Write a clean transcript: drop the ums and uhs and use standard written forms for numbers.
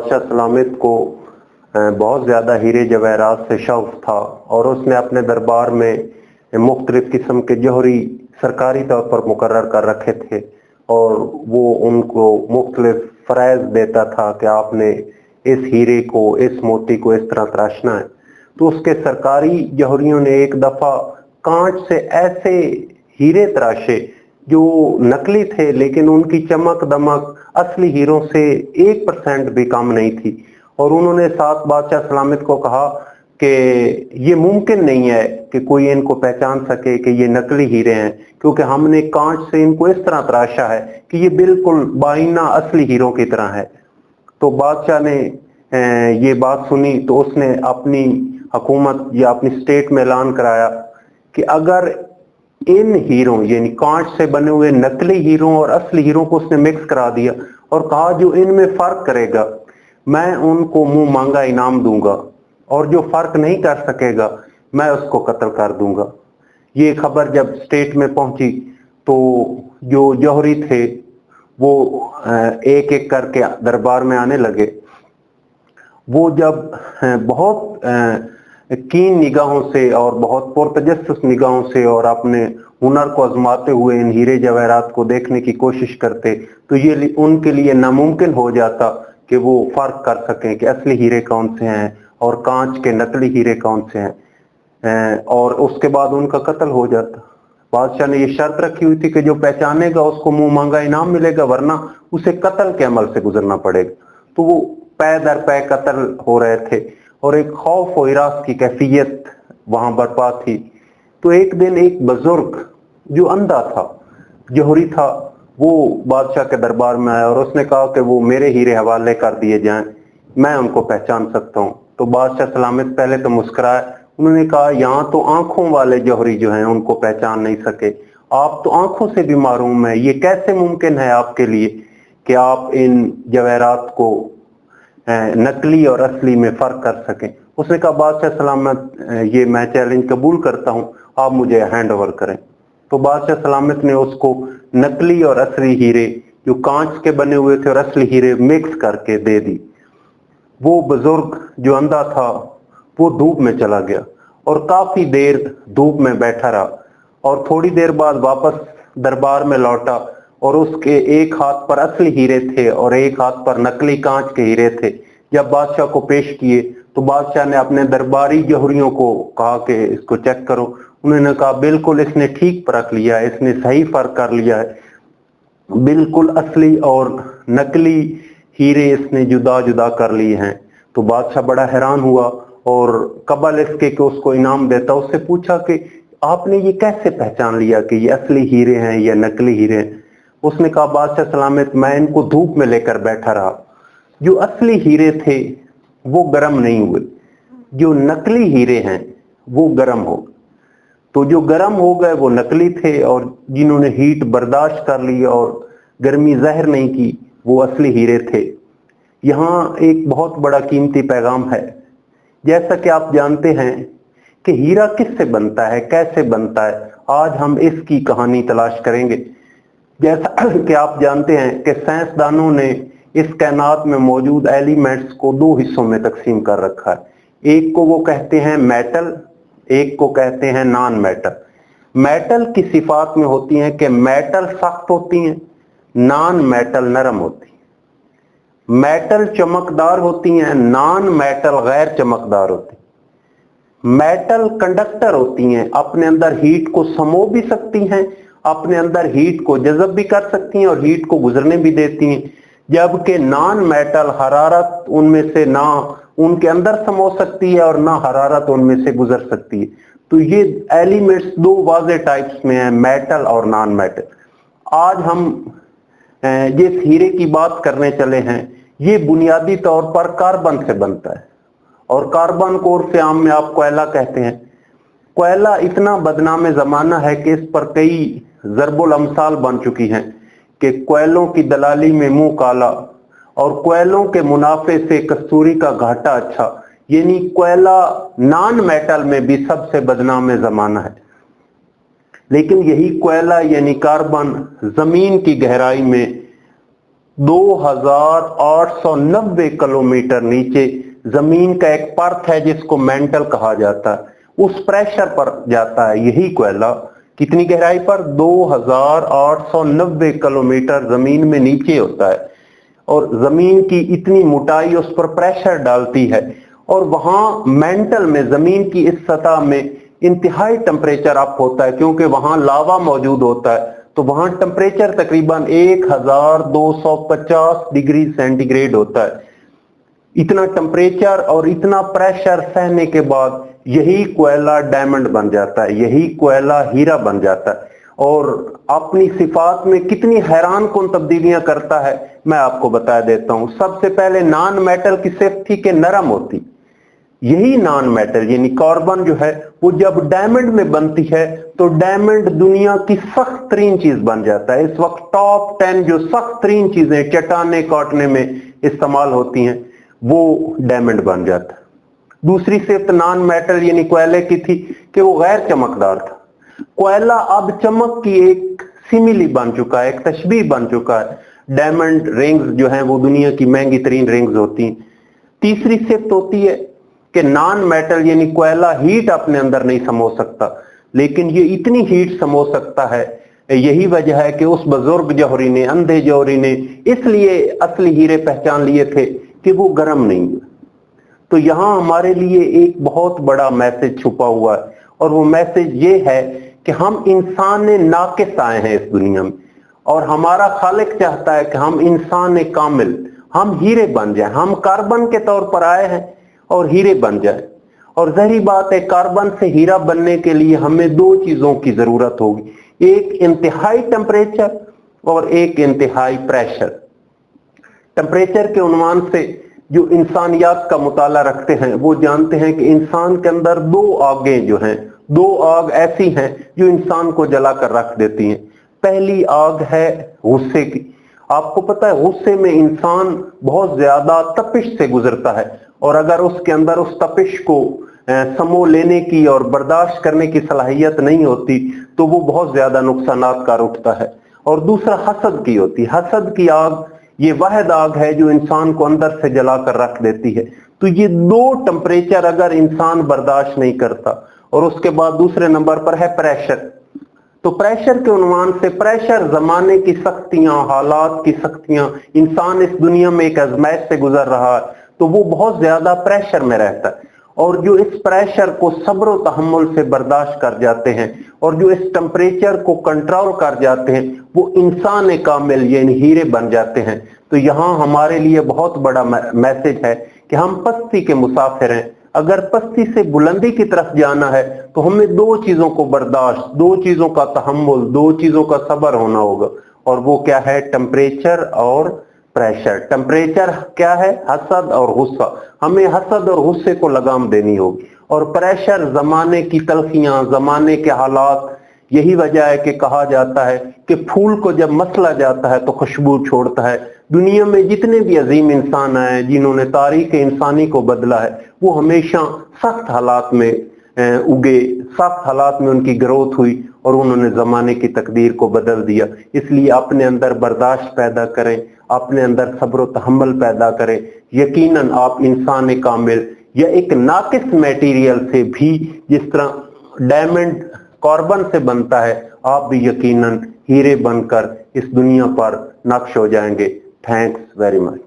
बादशाह सलामत को बहुत ज़्यादा हीरे जवाहरात से शौक था और उसने अपने दरबार में मुख्तलिफ किस्म के जौहरी सरकारी तौर पर मुकर्रर कर रखे थे और वो उनको मुख्तलिफ फ़राइज़ देता था कि आपने इस हीरे को, इस मोती को इस तरह तराशना है। तो उसके सरकारी जौहरियों ने एक दफ़ा कांच से ऐसे हीरे तराशे जो नकली थे, लेकिन उनकी चमक दमक असली हीरों से 1% भी कम नहीं थी। और उन्होंने साथ बादशाह सलामत को कहा कि ये मुमकिन नहीं है कि कोई इनको पहचान सके कि ये नकली हीरे हैं, क्योंकि हमने कांच से इनको इस तरह तराशा है कि ये बिल्कुल बाइना असली हीरों की तरह है। तो बादशाह ने ये बात सुनी तो उसने अपनी हुकूमत या अपनी स्टेट में ऐलान कराया कि अगर इन हीरों यानी कांच से बने हुए नकली हीरों और असली हीरों को उसने मिक्स करा दिया और कहा जो इनमें फर्क करेगा मैं उनको मुंह मांगा इनाम दूंगा और जो फर्क नहीं कर सकेगा मैं उसको कत्ल कर दूंगा। ये खबर जब स्टेट में पहुंची तो जो जौहरी थे वो एक एक करके दरबार में आने लगे। वो जब बहुत कीन निगाहों से और बहुत पुरतजस्सुस निगाहों से और अपने हुनर को आजमाते हुए इन हीरे जवाहरात को देखने की कोशिश करते तो ये उनके लिए नामुमकिन हो जाता कि वो फर्क कर सकें कि असली हीरे कौन से हैं और कांच के नकली हीरे कौन से हैं, और उसके बाद उनका कत्ल हो जाता। बादशाह ने ये शर्त रखी हुई थी कि जो पहचानेगा उसको मुंह मांगा इनाम मिलेगा, वरना उसे कत्ल के अमल से गुजरना पड़ेगा। तो वो पै दर पै कत्ल हो रहे थे और एक खौफ और हिरास की कैफियत वहां बरपा थी। तो एक दिन एक बुजुर्ग जो अंधा था, जौहरी था, वो बादशाह के दरबार में आया और उसने कहा कि वो मेरे हीरे हवाले कर दिए जाएं, मैं उनको पहचान सकता हूँ। तो बादशाह सलामत पहले तो मुस्कुराए, उन्होंने कहा यहाँ तो आंखों वाले जौहरी जो हैं उनको पहचान नहीं सके, आप तो आंखों से भी मारूम है, ये कैसे मुमकिन है आपके लिए कि आप इन जवाहरात को नकली और असली में फर्क कर सकें। उसने कहा बादशाह सलामत ये मैं चैलेंज कबूल करता हूं, आप मुझे हैंड ओवर करें। तो बादशाह सलामत ने उसको नकली और असली हीरे जो कांच के बने हुए थे और असली हीरे मिक्स करके दे दी। वो बुजुर्ग जो अंधा था वो धूप में चला गया और काफी देर धूप में बैठा रहा और थोड़ी देर बाद वापस दरबार में लौटा और उसके एक हाथ पर असली हीरे थे और एक हाथ पर नकली कांच के हीरे थे। जब बादशाह को पेश किए तो बादशाह ने अपने दरबारी जौहरियों को कहा कि इसको चेक करो। उन्होंने कहा बिल्कुल इसने ठीक परख लिया है, इसने सही फर्क कर लिया है, बिल्कुल असली और नकली हीरे इसने जुदा जुदा कर लिए हैं। तो बादशाह बड़ा हैरान हुआ और कबल इसके कि उसको इनाम देता उससे पूछा कि आपने ये कैसे पहचान लिया कि ये असली हीरे हैं या नकली हीरे हैं। उसने कहा बादशाह सलामत मैं इनको धूप में लेकर बैठा रहा, जो असली हीरे थे वो गर्म नहीं हुए, जो नकली हीरे हैं वो गर्म हो। तो जो गर्म हो गए वो नकली थे और जिन्होंने हीट बर्दाश्त कर ली और गर्मी जहर नहीं की वो असली हीरे थे। यहाँ एक बहुत बड़ा कीमती पैगाम है। जैसा कि आप जानते हैं कि हीरा किससे बनता है, कैसे बनता है, आज हम इसकी कहानी तलाश करेंगे। जैसा कि आप जानते हैं कि साइंसदानों ने इस कायनात में मौजूद एलिमेंट्स को दो हिस्सों में तकसीम कर रखा है। एक को वो कहते हैं मेटल, एक को कहते हैं नॉन मेटल। मेटल की सिफात में होती हैं कि मेटल सख्त होती हैं, नॉन मेटल नरम होती हैं। मेटल चमकदार होती हैं, नॉन मेटल गैर चमकदार होती हैं। मेटल कंडक्टर होती हैं, अपने अंदर हीट को समो भी सकती हैं, अपने अंदर हीट को जज़ब भी कर सकती हैं और हीट को गुजरने भी देती हैं। जबकि नॉन मेटल हरारत उनमें से ना उनके अंदर समो सकती है और ना हरारत उनमें से गुजर सकती है। तो ये एलिमेंट्स दो वाज़े टाइप्स में हैं, मेटल और नॉन मेटल। आज हम जिस हीरे की बात करने चले हैं ये बुनियादी तौर पर कार्बन से बनता है और कार्बन को उर्फ़ आम में आप कोयला कहते हैं। कोयला इतना बदनाम ज़माना है कि इस पर कई ज़रबुल अमसाल बन चुकी हैं कि कोयलों की दलाली में मुंह काला और कोयलों के मुनाफे से कस्तूरी का घाटा अच्छा, यानी कोयला नॉन मेटल में भी सबसे बदनाम ज़माना है। लेकिन यही कोयला यानी कार्बन जमीन की गहराई में 2890 किलोमीटर नीचे जमीन का एक परत है जिसको मेंटल कहा जाता है, उस प्रेशर पर जाता है यही कोयला। कितनी गहराई पर? 2890 किलोमीटर जमीन में नीचे होता है, और जमीन की इतनी मोटाई उस पर प्रेशर डालती है, और वहां मेंटल में जमीन की इस सतह में इंतहाई टेम्परेचर अप होता है, क्योंकि वहां लावा मौजूद होता है, तो वहां टेम्परेचर तकरीबन 1250 डिग्री सेंटीग्रेड होता है। इतना टेम्परेचर और इतना प्रेशर सहने के बाद यही कोयला डायमंड बन जाता है, यही कोयला हीरा बन जाता है, और अपनी सिफात में कितनी हैरान कुन तब्दीलियां करता है मैं आपको बता देता हूं। सबसे पहले नॉन मेटल की सिर्फ थी कि नरम होती, यही नॉन मेटल यानी कार्बन जो है वो जब डायमंड में बनती है तो डायमंड दुनिया की सख्त तरीन चीज बन जाता है। इस वक्त टॉप 10 जो सख्त तरीन चीजें चट्टाने काटने में इस्तेमाल होती हैं वो डायमंड बन जाता है। दूसरी सिर्फ नॉन मेटल यानी कोयले की थी कि वो गैर चमकदार था। कोयला अब चमक की एक सिमिली बन चुका है, एक तशबीह बन चुका है। डायमंड रिंग्स जो हैं वो दुनिया की महंगी तरीन रिंग्स होती हैं। तीसरी सिफ्त होती है कि नॉन मेटल यानी कोयला हीट अपने अंदर नहीं समो सकता, लेकिन ये इतनी हीट समो सकता है। यही वजह है कि उस बुजुर्ग जौहरी ने, अंधे जौहरी ने इसलिए असली हीरे पहचान लिए थे कि वो गर्म नहीं है। तो यहां हमारे लिए एक बहुत बड़ा मैसेज छुपा हुआ है, और वो मैसेज ये है कि हम इंसान नाकिस आए हैं इस दुनिया में, और हमारा खालिक चाहता है कि हम इंसान कामिल, हम हीरे बन जाएं। हम कार्बन के तौर पर आए हैं और हीरे बन जाएं। और ज़ाहिर बात है कार्बन से हीरा बनने के लिए हमें दो चीजों की जरूरत होगी, एक इंतहाई टेम्परेचर और एक इंतहाई प्रेशर। टेम्परेचर के उन्वान से जो इंसानियत का मुताला रखते हैं वो जानते हैं कि इंसान के अंदर दो आगें जो हैं, दो आग ऐसी हैं जो इंसान को जलाकर रख देती हैं। पहली आग है गुस्से की। आपको पता है गुस्से में इंसान बहुत ज्यादा तपिश से गुजरता है, और अगर उसके अंदर उस तपिश को समो लेने की और बर्दाश्त करने की सलाहियत नहीं होती तो वो बहुत ज्यादा नुकसानात कार उठता है। और दूसरा हसद की होती है। हसद की आग ये वाहिद आग है जो इंसान को अंदर से जलाकर रख देती है। तो ये दो टेम्परेचर अगर इंसान बर्दाश्त नहीं करता, और उसके बाद दूसरे नंबर पर है प्रेशर। तो प्रेशर के उन्वान से, प्रेशर जमाने की सख्तियां, हालात की सख्तियां, इंसान इस दुनिया में एक आजमाइश से गुजर रहा है तो वो बहुत ज्यादा प्रेशर में रहता है, और जो इस प्रेशर को सब्र व तहम्मुल से बर्दाश्त कर जाते हैं और जो इस टेम्परेचर को कंट्रोल कर जाते हैं वो इंसान कामिल यानी हीरे बन जाते हैं। तो यहाँ हमारे लिए बहुत बड़ा मैसेज है कि हम पस्ती के मुसाफिर हैं। अगर पस्ती से बुलंदी की तरफ जाना है तो हमें दो चीजों को बर्दाश्त, दो चीजों का तहम्मुल, दो चीजों का सब्र होना होगा, और वो क्या है? टेम्परेचर और प्रेशर। टेम्परेचर क्या है? हसद और गुस्सा। हमें हसद और गुस्से को लगाम देनी होगी। और प्रेशर जमाने की तलखियां, जमाने के हालात। यही वजह है कि कहा जाता है कि फूल को जब मसला जाता है तो खुशबू छोड़ता है। दुनिया में जितने भी अजीम इंसान आए जिन्होंने तारीख इंसानी को बदला है वो हमेशा सख्त हालात में उगे, सख्त हालात में उनकी ग्रोथ हुई और उन्होंने जमाने की तकदीर को बदल दिया। इसलिए अपने अंदर बर्दाश्त पैदा करें, अपने अंदर सब्र व तहम्मुल पैदा करें। यकीनन आप इंसान कामिल या एक नाकिस मटेरियल से भी, जिस तरह डायमंड कार्बन से बनता है, आप भी यकीनन हीरे बनकर इस दुनिया पर नक्श हो जाएंगे। Thanks very much.